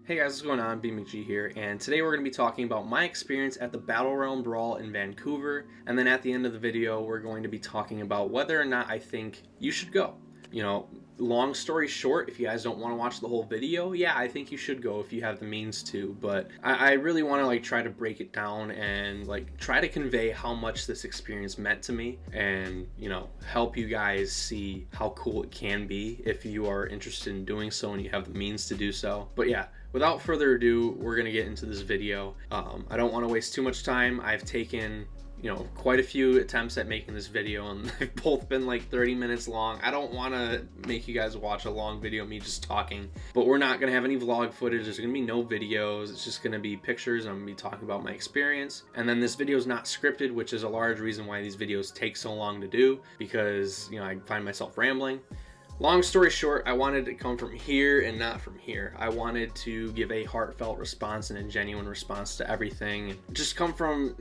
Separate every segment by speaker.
Speaker 1: Hey guys, what's going on? BMcG here, and today we're going to be talking about my experience at the Battlerealm Brawl in Vancouver, and then at the end of the video we're going to be talking about whether or not I think you should go. You know, long story short, if you guys don't want to watch the whole video, yeah, I think you should go if you have the means to, but I really want to try to break it down and try to convey how much this experience meant to me and, help you guys see how cool it can be if you are interested in doing so and you have the means to do so. But yeah, without further ado, we're gonna get into this video. I don't want to waste too much time. I've taken quite a few attempts at making this video and they've both been 30 minutes long. I don't want to make you guys watch a long video of me just talking, but we're not gonna have any vlog footage. There's gonna be no videos. It's just gonna be pictures. I'm gonna be talking about my experience, and then this video is not scripted, which is a large reason why these videos take so long to do, because I find myself rambling. Long story short, I wanted to come from here and not from here. I wanted to give a heartfelt response and a genuine response to everything, and just come from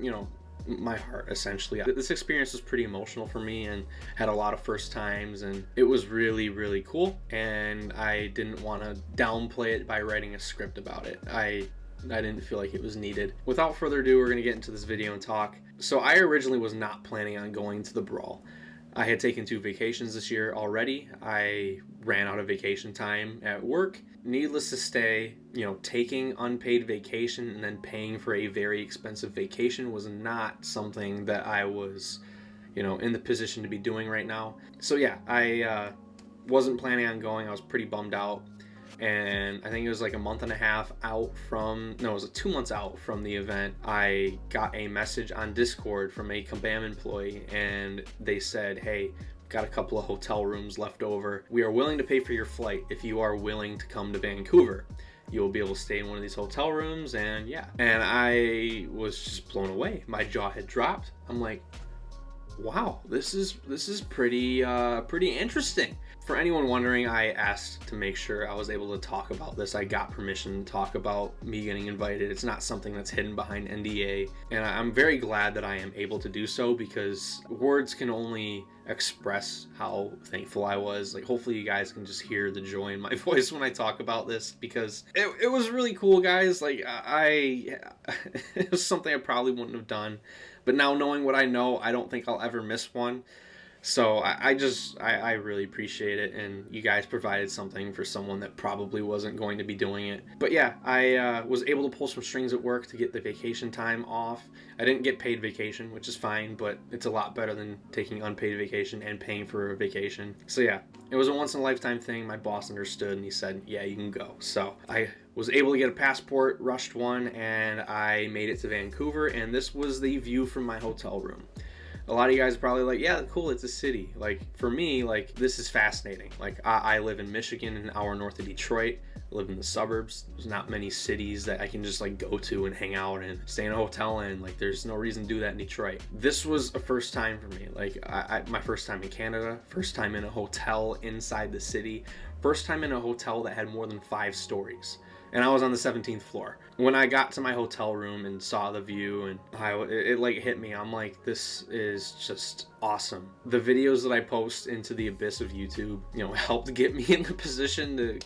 Speaker 1: my heart, essentially. This experience was pretty emotional for me and had a lot of first times, and it was really cool, and I didn't want to downplay it by writing a script about it. I didn't feel like it was needed. Without further ado, we're gonna get into this video and talk. So I originally was not planning on going to the Brawl. I had taken 2 vacations this year already. I ran out of vacation time at work. Needless to say, taking unpaid vacation and then paying for a very expensive vacation was not something that I was, in the position to be doing right now. So yeah, I wasn't planning on going. I was pretty bummed out. And I think it was a month and a half out from, no, it was 2 months out from the event. I got a message on Discord from a Kabam employee, and they said, hey, got a couple of hotel rooms left over. We are willing to pay for your flight if you are willing to come to Vancouver. You'll be able to stay in one of these hotel rooms, and yeah. And I was just blown away. My jaw had dropped. I'm like, wow, this is pretty interesting. For anyone wondering, I asked to make sure I was able to talk about this. I got permission to talk about me getting invited. It's not something that's hidden behind NDA, and I'm very glad that I am able to do so, because words can only express how thankful I was. Hopefully you guys can just hear the joy in my voice when I talk about this, because it was really cool, guys. It was something I probably wouldn't have done, but now knowing what I know, I don't think I'll ever miss one. So I really appreciate it, and you guys provided something for someone that probably wasn't going to be doing it. But yeah, I was able to pull some strings at work to get the vacation time off. I didn't get paid vacation, which is fine, but it's a lot better than taking unpaid vacation and paying for a vacation. So yeah, it was a once-in-a-lifetime thing. My boss understood, and he said, yeah, you can go. So I was able to get a passport, rushed one, and I made it to Vancouver, and this was the view from my hotel room. A lot of you guys are probably yeah, cool, it's a city. For me, this is fascinating. I live in Michigan, an hour north of Detroit. I live in the suburbs. There's not many cities that I can just go to and hang out and stay in a hotel in. There's no reason to do that in Detroit. This was a first time for me. My first time in Canada, first time in a hotel inside the city, first time in a hotel that had more than 5 stories. And I was on the 17th floor. When I got to my hotel room and saw the view, and it hit me. I'm like, this is just awesome. The videos that I post into the abyss of YouTube, helped get me in the position to,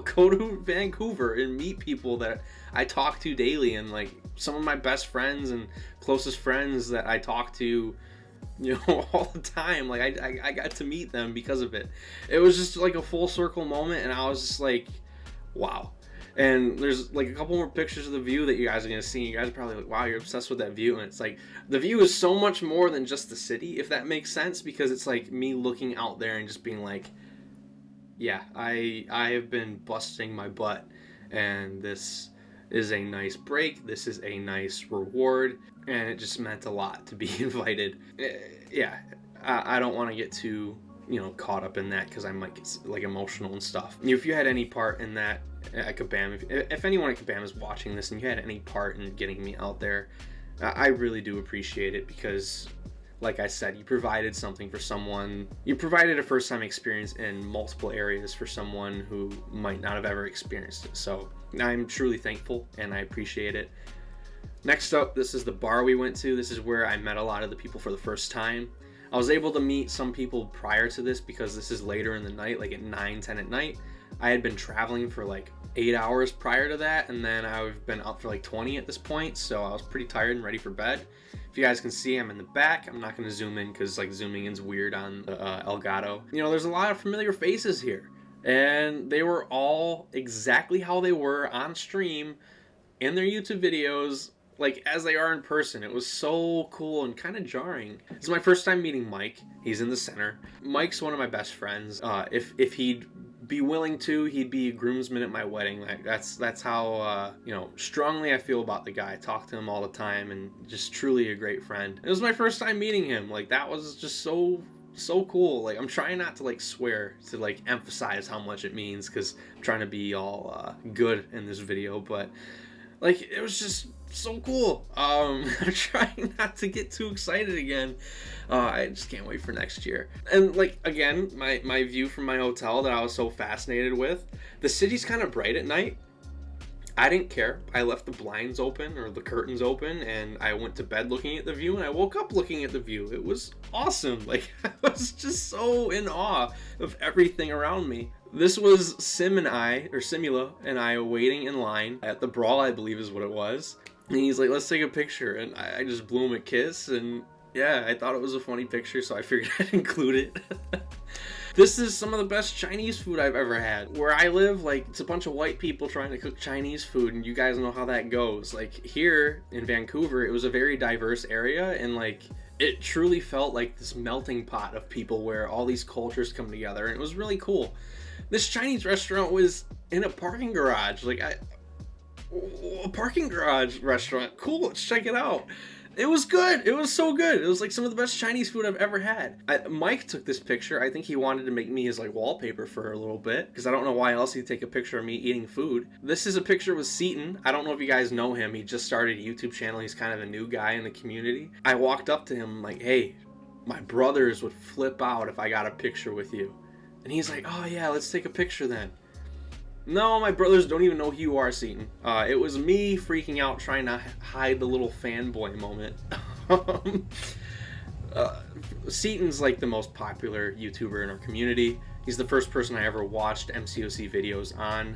Speaker 1: go to Vancouver and meet people that I talk to daily, and some of my best friends and closest friends that I talk to, all the time. I got to meet them because of it. It was just a full circle moment, and I was just wow. And there's a couple more pictures of the view that you guys are going to see. You guys are probably wow, you're obsessed with that view. And it's the view is so much more than just the city, if that makes sense, because it's me looking out there and just being yeah, I have been busting my butt, and this is a nice break. This is a nice reward, and it just meant a lot to be invited. Yeah, I don't want to get too caught up in that, because I might get emotional and stuff. If you had any part in that at Kabam, if anyone at Kabam is watching this and you had any part in getting me out there, I really do appreciate it, because like I said, you provided something for someone. You provided a first time experience in multiple areas for someone who might not have ever experienced it. So I'm truly thankful, and I appreciate it. Next up, this is the bar we went to. This is where I met a lot of the people for the first time. I was able to meet some people prior to this, because this is later in the night, at 9, 10 at night. I had been traveling for like 8 hours prior to that, and then I've been up for like 20 at this point, so I was pretty tired and ready for bed. If you guys can see, I'm in the back. I'm not going to zoom in because like zooming in's weird on the Elgato. You know, there's a lot of familiar faces here, and they were all exactly how they were on stream in their YouTube videos, like as they are in person. It was so cool and kind of jarring. This is my first time meeting Mike. He's in the center. Mike's one of my best friends. If he'd be willing to, he'd be a groomsman at my wedding. Like that's how you know, strongly I feel about the guy. I talk to him all the time, and just truly a great friend. It was my first time meeting him. Like that was just so cool. Like I'm trying not to like swear to like emphasize how much it means, because I'm trying to be all good in this video, but like it was just so cool. I'm trying not to get too excited again. I just can't wait for next year. And like again, my view from my hotel that I was so fascinated with, the city's kind of bright at night. I didn't care. I left the blinds open, or the curtains open, and I went to bed looking at the view, and I woke up looking at the view. It was awesome. Like I was just so in awe of everything around me. This was Simula and I waiting in line at the Brawl, I believe is what it was. And he's like, let's take a picture. And I just blew him a kiss. And yeah, I thought it was a funny picture, so I figured I'd include it. This is some of the best Chinese food I've ever had. Where I live, like, it's a bunch of white people trying to cook Chinese food, and you guys know how that goes. Like, here in Vancouver, it was a very diverse area, and, like, it truly felt like this melting pot of people where all these cultures come together, and it was really cool. This Chinese restaurant was in a parking garage. Like, a parking garage restaurant. Cool, let's check it out. It was good. It was so good. It was like some of the best Chinese food I've ever had. Mike took this picture. I think he wanted to make me his like wallpaper for a little bit, because I don't know why else he'd take a picture of me eating food. This is a picture with Seaton. I don't know if you guys know him. He just started a YouTube channel. He's kind of a new guy in the community. I walked up to him like, hey, my brothers would flip out if I got a picture with you. And he's like, oh yeah, let's take a picture then. No, my brothers don't even know who you are, Seaton. It was me freaking out, trying to hide the little fanboy moment. Seaton's like the most popular YouTuber in our community. He's the first person I ever watched MCOC videos on.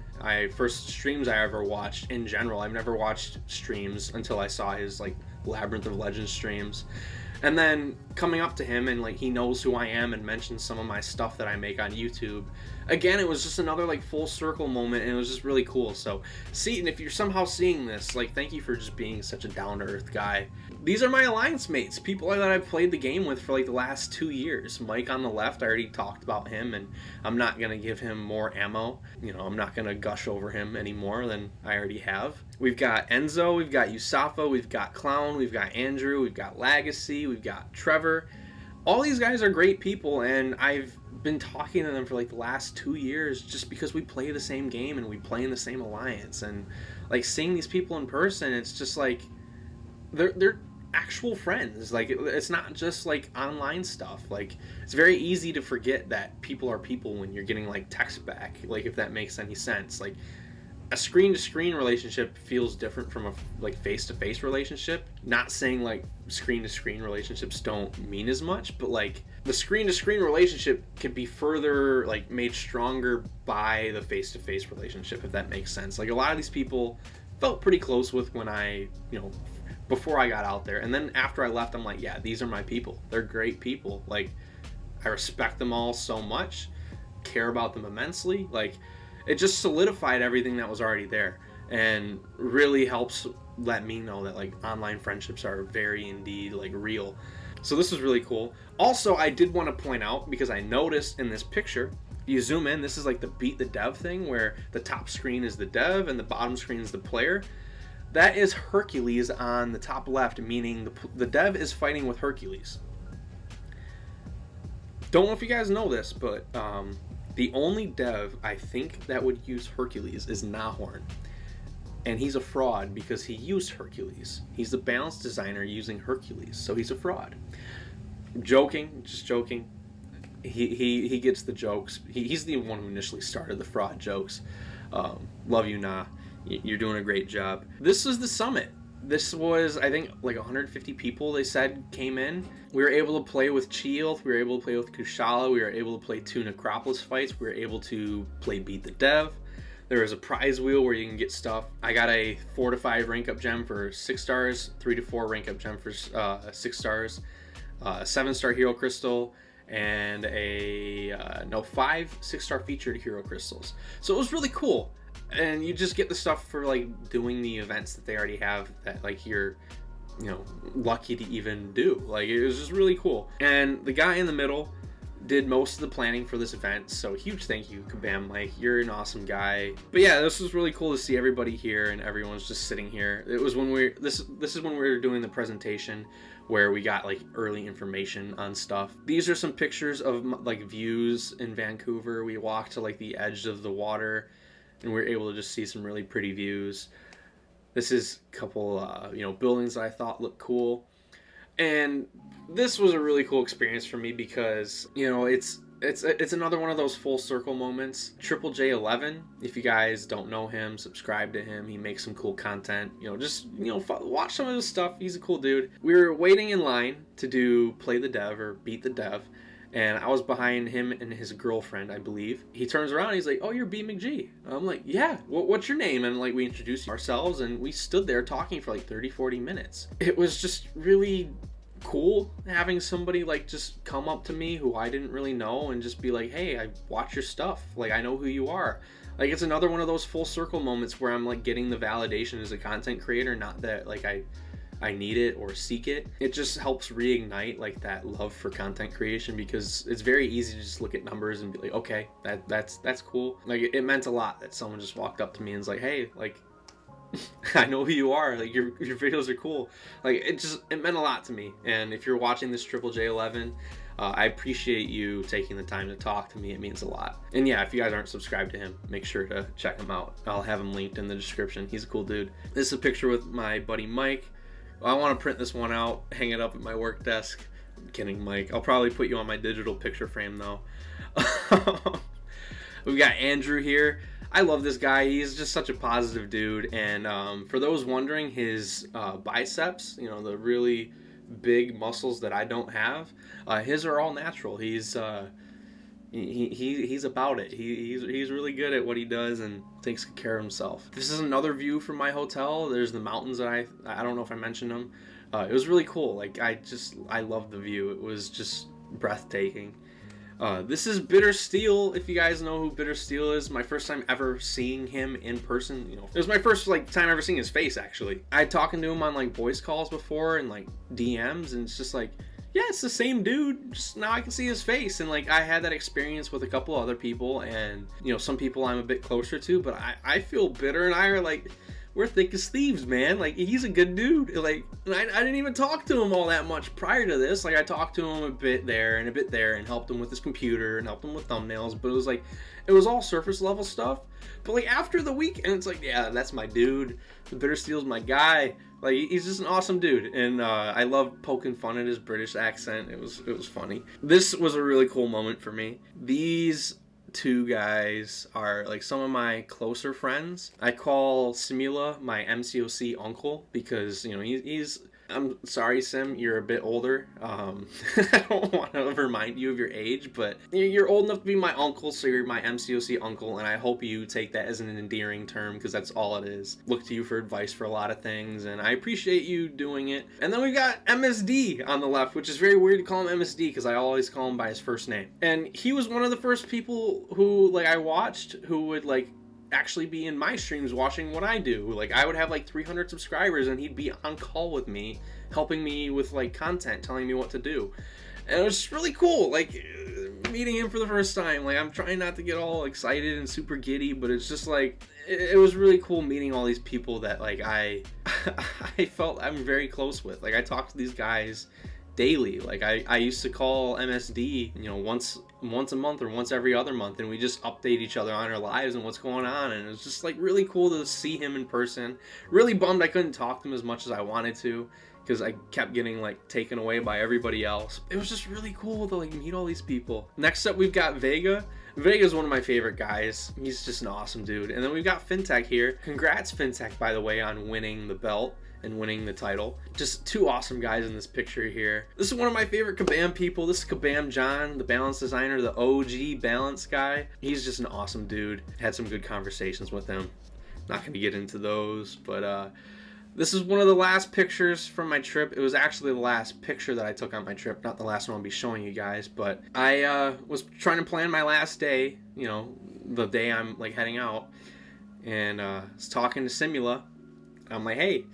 Speaker 1: First streams I ever watched in general. I've never watched streams until I saw his like Labyrinth of Legends streams. And then coming up to him and like he knows who I am and mentions some of my stuff that I make on YouTube. Again, it was just another like full circle moment, and it was just really cool. So Seaton, if you're somehow seeing this, like thank you for just being such a down-to-earth guy. These are my alliance mates, people that I've played the game with for like the last 2 years. Mike on the left, I already talked about him, and I'm not gonna give him more ammo. You know, I'm not gonna gush over him any more than I already have. We've got Enzo, we've got Yusafa, we've got Clown, we've got Andrew, we've got Legacy, we've got Trevor. All these guys are great people, and I've been talking to them for like the last 2 years just because we play the same game and we play in the same alliance. And like seeing these people in person, it's just like they're actual friends. Like it's not just like online stuff. Like it's very easy to forget that people are people when you're getting like text back, like if that makes any sense. Like a screen-to-screen relationship feels different from a like face-to-face relationship. Not saying like screen-to-screen relationships don't mean as much, but like the screen-to-screen relationship can be further like made stronger by the face-to-face relationship, if that makes sense. Like a lot of these people felt pretty close with when I, you know, before I got out there, and then after I left, I'm like, yeah, these are my people. They're great people. Like I respect them all so much, care about them immensely. Like it just solidified everything that was already there, and really helps let me know that like online friendships are very indeed like real. So this was really cool. Also, I did want to point out, because I noticed in this picture, if you zoom in, this is like the beat the dev thing, where the top screen is the dev and the bottom screen is the player. That is Hercules on the top left, meaning the dev is fighting with Hercules. Don't know if you guys know this, but the only dev I think that would use Hercules is Nahorn. And he's a fraud because he used Hercules. He's the balance designer using Hercules, so he's a fraud. Joking, just joking. He gets the jokes. He's the one who initially started the fraud jokes. Love you, Nah. You're doing a great job. This is the summit. This was, I think, like 150 people they said came in. We were able to play with Chieelth, we were able to play with Kushala, we were able to play 2 Necropolis fights, we were able to play Beat the Dev. There was a prize wheel where you can get stuff. I got a 4 to 5 rank up gem for 6 stars, 3 to 4 rank up gem for 6 stars, a 7-star hero crystal, and a 5 6-star featured hero crystals. So it was really cool. And you just get the stuff for like doing the events that they already have that like you're, you know, lucky to even do. Like, it was just really cool. And the guy in the middle did most of the planning for this event, so huge thank you, Kabam Mike. You're an awesome guy. But yeah, this was really cool to see everybody here and everyone's just sitting here. It was when this is when we were doing the presentation where we got like early information on stuff. These are some pictures of like views in Vancouver. We walked to like the edge of the water and we were able to just see some really pretty views. This is a couple, you know, buildings that I thought looked cool. And this was a really cool experience for me because, you know, it's another one of those full circle moments. Triple J11, if you guys don't know him, subscribe to him. He makes some cool content. You know, just, you know, watch some of his stuff. He's a cool dude. We were waiting in line to do Play the Dev or Beat the Dev. And I was behind him and his girlfriend, I believe. He turns around and he's like, "Oh, you're B McG." I'm like, "Yeah, what's your name?" And like we introduced ourselves and we stood there talking for like 30-40 minutes. It was just really cool having somebody like just come up to me who I didn't really know and just be like, "Hey, I watch your stuff. Like, I know who you are." Like, it's another one of those full circle moments where I'm like getting the validation as a content creator, not that like I need it or seek it. It just helps reignite like that love for content creation because it's very easy to just look at numbers and be like, okay, that's cool. Like, it meant a lot that someone just walked up to me and was like, "Hey, like, I know who you are. Like, your videos are cool." Like, it meant a lot to me. And if you're watching this Triple J11, I appreciate you taking the time to talk to me. It means a lot. And yeah, if you guys aren't subscribed to him, make sure to check him out. I'll have him linked in the description. He's a cool dude. This is a picture with my buddy Mike. I want to print this one out, hang it up at my work desk. I'm kidding, Mike. I'll probably put you on my digital picture frame though. We've got Andrew here. I love this guy. He's just such a positive dude. And for those wondering, his biceps, you know, the really big muscles that I don't have, his are all natural. He's about it. He's really good at what he does and takes care of himself. This is another view from my hotel. There's the mountains that I don't know if I mentioned them. It was really cool. Like, I loved the view. It was just breathtaking. This is Bitter Steel. If you guys know who Bitter Steel is, my first time ever seeing him in person. You know, it was my first like time ever seeing his face. Actually, I talking to him on like voice calls before and like DMs, and it's just like, yeah, it's the same dude, just now I can see his face. And like, I had that experience with a couple other people, and you know, some people I'm a bit closer to, but I feel Bitter and I are like, we're thick as thieves, man. Like, he's a good dude. Like, and I didn't even talk to him all that much prior to this. Like, I talked to him a bit there and a bit there and helped him with his computer and helped him with thumbnails, but it was like, it was all surface level stuff. But like, after the weekend, it's like, yeah, that's my dude. The Bitter Steel's my guy. Like, he's just an awesome dude, and I love poking fun at his British accent. It was funny. This was a really cool moment for me. These two guys are like some of my closer friends. I call Simula my MCOC uncle because, you know, he's I'm sorry, Sim, you're a bit older. I don't want to remind you of your age, but you're old enough to be my uncle, so you're my MCOC uncle, and I hope you take that as an endearing term because that's all it is. Look to you for advice for a lot of things, and I appreciate you doing it. And then we got MSD on the left, which is very weird to call him MSD because I always call him by his first name. And he was one of the first people who, like, I watched who would, like, actually be in my streams watching what I do. Like, I would have like 300 subscribers and he'd be on call with me, helping me with like content, telling me what to do. And it was just really cool, like, meeting him for the first time. Like, I'm trying not to get all excited and super giddy, but it's just like, it was really cool meeting all these people that like I felt I'm very close with. Like, I talk to these guys daily. Like, I used to call MSD, you know, once a month or once every other month, and we just update each other on our lives and what's going on. And it was just like really cool to see him in person. Really bummed I couldn't talk to him as much as I wanted to because I kept getting like taken away by everybody else. It was just really cool to like meet all these people. Next up, we've got Vega. Vega's one of my favorite guys. He's just an awesome dude. And then we've got Fintech here. Congrats, Fintech, by the way, on winning the belt. and winning the title. Just two awesome guys in this picture here. This is one of my favorite Kabam people. This is Kabam John, the balance designer, the OG balance guy. He's just an awesome dude. Had some good conversations with him. Not going to get into those, but this is one of the last pictures from my trip. It was actually the last picture that I took on my trip, not the last one I'll be showing you guys, but I was trying to plan my last day, you know, the day I'm like heading out, and was talking to Simula. I'm like, hey,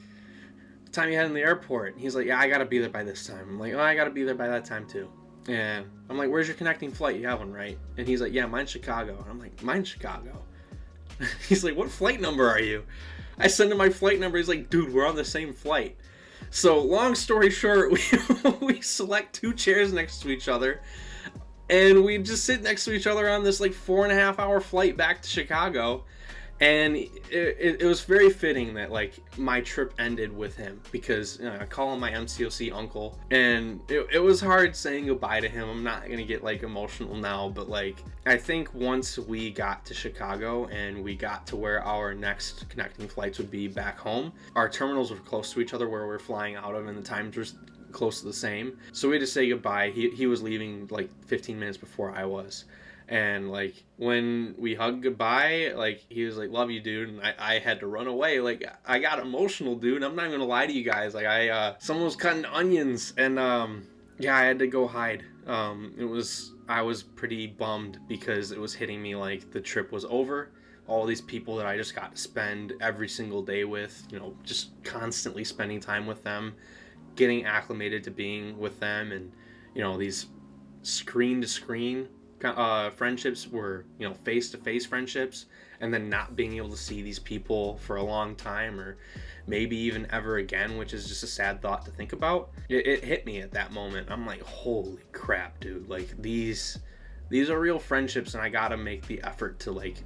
Speaker 1: what time you heading to the airport? And he's like, yeah, I gotta be there by this time. I'm like, oh, I gotta be there by that time too. And I'm like, where's your connecting flight? You have one, right? And he's like, yeah, mine's Chicago. And I'm like, mine's Chicago? He's like, what flight number are you? I send him my flight number. He's like, dude, we're on the same flight. So long story short, we select two chairs next to each other, and we just sit next to each other on this like 4.5 hour flight back to Chicago. And it was very fitting that like my trip ended with him, because, you know, I call him my MCOC uncle, and it was hard saying goodbye to him. I'm not gonna get like emotional now, but like I think once we got to Chicago and we got to where our next connecting flights would be back home, our terminals were close to each other where we're flying out of, and the times were close to the same. So we had to say goodbye. He was leaving like 15 minutes before I was. And like when we hugged goodbye, like he was like, love you, dude. And I had to run away. Like I got emotional, dude. I'm not gonna lie to you guys. Like someone was cutting onions, and yeah, I had to go hide. I was pretty bummed because it was hitting me like the trip was over. All these people that I just got to spend every single day with, you know, just constantly spending time with them, getting acclimated to being with them, and, you know, these screen to screen friendships were, you know, face-to-face friendships, and then not being able to see these people for a long time, or maybe even ever again, which is just a sad thought to think about. It hit me at that moment. I'm like, holy crap, dude, like these are real friendships, and I gotta make the effort to like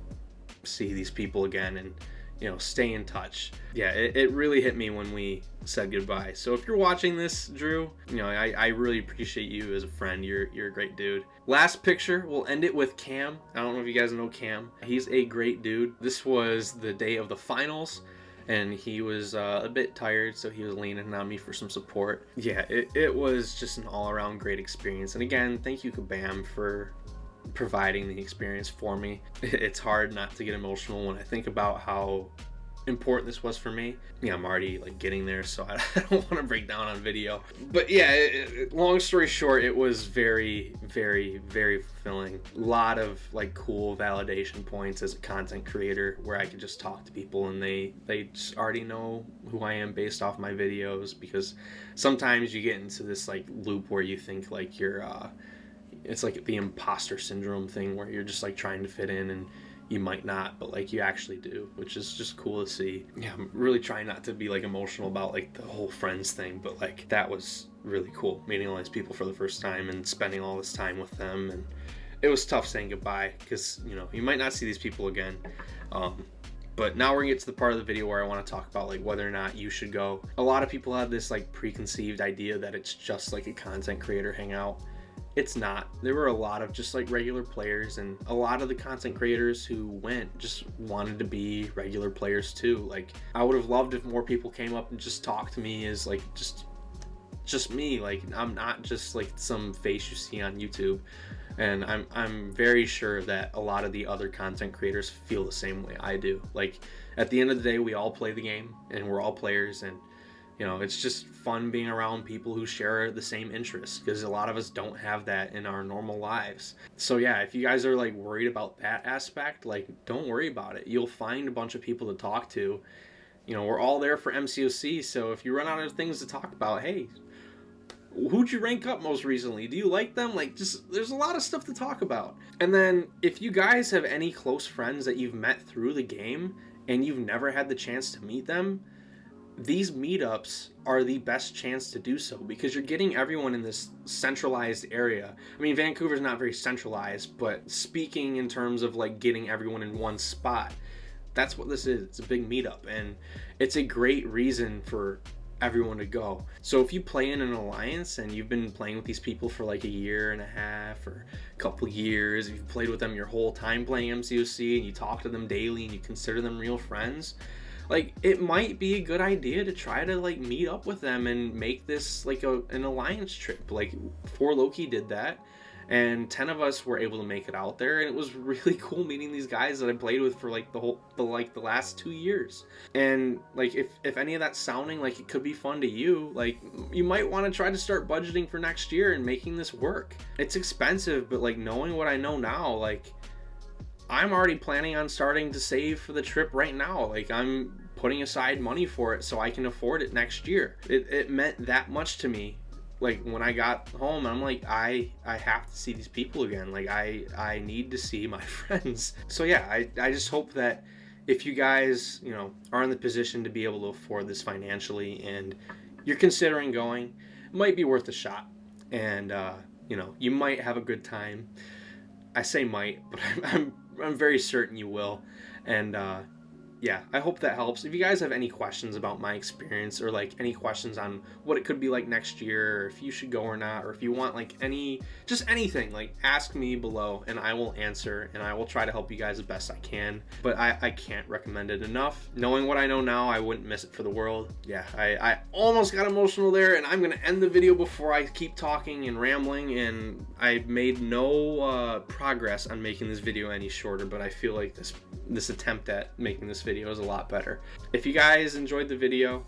Speaker 1: see these people again and, you know, stay in touch. Yeah, it really hit me when we said goodbye. So if you're watching this, Drew, you know, I really appreciate you as a friend. You're a great dude. Last picture, we'll end it with Cam. I don't know if you guys know Cam. He's a great dude. This was the day of the finals, and he was a bit tired, so he was leaning on me for some support. Yeah, it was just an all-around great experience. And again, thank you, Kabam, for providing the experience for me. It's hard not to get emotional when I think about how important this was for me. Yeah, I'm already like getting there, so I don't want to break down on video. But yeah, long story short, it was very, very, very fulfilling. A lot of like cool validation points as a content creator, where I could just talk to people and they just already know who I am based off my videos. Because sometimes you get into this like loop where you think like you're it's like the imposter syndrome thing, where you're just like trying to fit in, and you might not, but like you actually do, which is just cool to see. Yeah, I'm really trying not to be like emotional about like the whole friends thing, but like that was really cool, meeting all these people for the first time and spending all this time with them. And it was tough saying goodbye, because, you know, you might not see these people again. But now we're gonna get to the part of the video where I want to talk about like whether or not you should go. A lot of people have this like preconceived idea that it's just like a content creator hangout. It's not. There were a lot of just like regular players, and a lot of the content creators who went just wanted to be regular players too. Like I would have loved if more people came up and just talked to me as like just me. Like I'm not just like some face you see on YouTube. And I'm very sure that a lot of the other content creators feel the same way I do. Like at the end of the day, we all play the game, and we're all players, and you know, it's just fun being around people who share the same interests, because a lot of us don't have that in our normal lives. So yeah, if you guys are like worried about that aspect, like don't worry about it. You'll find a bunch of people to talk to. You know, we're all there for MCOC, so if you run out of things to talk about, hey, who'd you rank up most recently? Do you like them? Like, just, there's a lot of stuff to talk about. And then if you guys have any close friends that you've met through the game and you've never had the chance to meet them, these meetups are the best chance to do so, because you're getting everyone in this centralized area. I mean, Vancouver's not very centralized, but speaking in terms of like getting everyone in one spot, that's what this is. It's a big meetup, and it's a great reason for everyone to go. So if you play in an alliance and you've been playing with these people for like a year and a half or a couple years, if you've played with them your whole time playing MCOC and you talk to them daily and you consider them real friends, like it might be a good idea to try to like meet up with them and make this like an alliance trip. Like 4Loki did that, and 10 of us were able to make it out there, and it was really cool meeting these guys that I played with for like the last 2 years. And like if any of that's sounding like it could be fun to you, like you might want to try to start budgeting for next year and making this work. It's expensive, but like knowing what I know now, like I'm already planning on starting to save for the trip right now. Like I'm putting aside money for it so I can afford it next year. It meant that much to me. Like when I got home, I'm like, I have to see these people again. Like I need to see my friends. So yeah, I just hope that if you guys, you know, are in the position to be able to afford this financially and you're considering going, it might be worth a shot. And you know, you might have a good time. I say might, but I'm very certain you will. And yeah, I hope that helps. If you guys have any questions about my experience, or like any questions on what it could be like next year, or if you should go or not, or if you want like just anything, like ask me below and I will answer, and I will try to help you guys the best I can. But I can't recommend it enough. Knowing what I know now, I wouldn't miss it for the world. Yeah, I almost got emotional there, and I'm gonna end the video before I keep talking and rambling, and I made no progress on making this video any shorter, but I feel like this attempt at making this video is a lot better. If you guys enjoyed the video,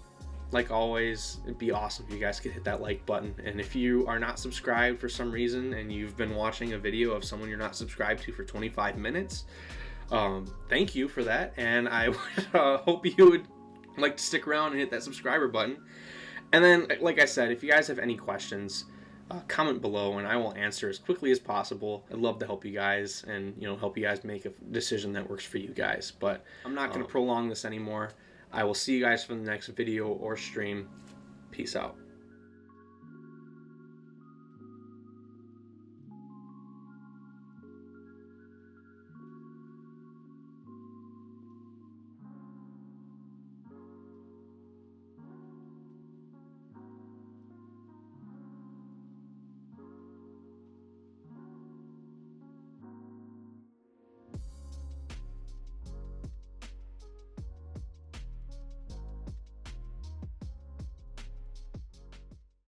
Speaker 1: like always, it'd be awesome if you guys could hit that like button. And if you are not subscribed for some reason and you've been watching a video of someone you're not subscribed to for 25 minutes, thank you for that. And I would hope you would like to stick around and hit that subscriber button. And then, like I said, if you guys have any questions, comment below and I will answer as quickly as possible. I'd love to help you guys and, you know, help you guys make a decision that works for you guys. But I'm not going to prolong this anymore. I will see you guys for the next video or stream. Peace out.